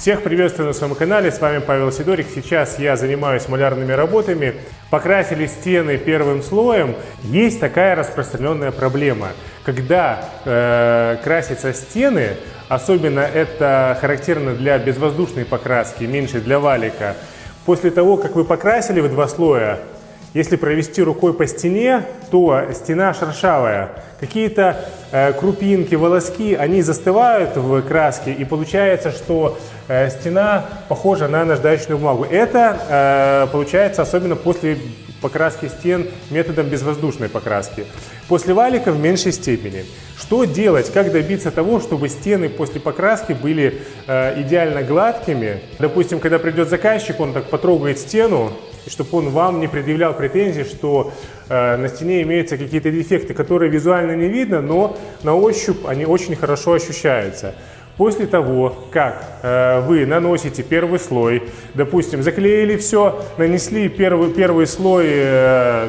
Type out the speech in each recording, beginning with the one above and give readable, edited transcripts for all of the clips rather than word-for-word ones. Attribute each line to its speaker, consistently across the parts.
Speaker 1: Всех приветствую на своем канале, с вами Павел Сидорик. Сейчас я занимаюсь малярными работами. Покрасили стены первым слоем. Есть такая распространенная проблема. Когда красятся стены, особенно это характерно для безвоздушной покраски, меньше для валика. После того, как вы покрасили в 2 слоя, если провести рукой по стене, то стена шершавая. Какие-то крупинки, волоски, они застывают в краске, и получается, что стена похожа на наждачную бумагу. Это получается особенно после покраски стен методом безвоздушной покраски. После валика в меньшей степени. Что делать? Как добиться того, чтобы стены после покраски были идеально гладкими? Допустим, когда придет заказчик, он так потрогает стену, и чтобы он вам не предъявлял претензий, что на стене имеются какие-то дефекты, которые визуально не видно, но на ощупь они очень хорошо ощущаются. После того, как вы наносите первый слой, допустим, заклеили все, нанесли первый слой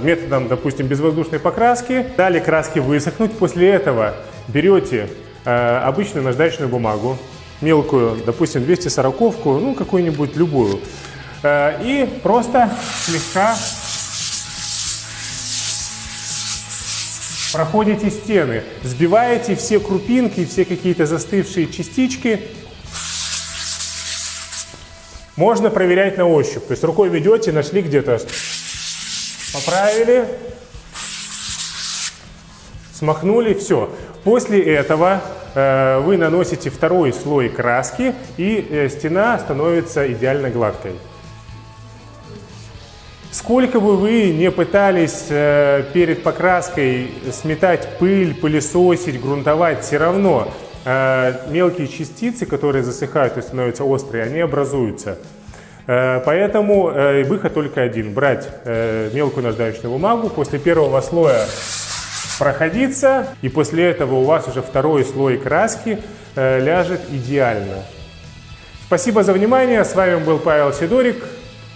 Speaker 1: методом, допустим, безвоздушной покраски, дали краски высохнуть, после этого берете обычную наждачную бумагу, мелкую, допустим, 240-ку, ну какую-нибудь любую, и просто слегка проходите стены, сбиваете все крупинки, все какие-то застывшие частички. Можно проверять на ощупь. То есть рукой ведете, нашли где-то, поправили, смахнули, все. После этого вы наносите второй слой краски, и стена становится идеально гладкой. Сколько бы вы не пытались перед покраской сметать пыль, пылесосить, грунтовать, все равно мелкие частицы, которые засыхают и становятся острые, они образуются. Поэтому выход только один. Брать мелкую наждачную бумагу, после первого слоя проходиться, и после этого у вас уже второй слой краски ляжет идеально. Спасибо за внимание. С вами был Павел Сидорик.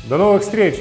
Speaker 1: До новых встреч!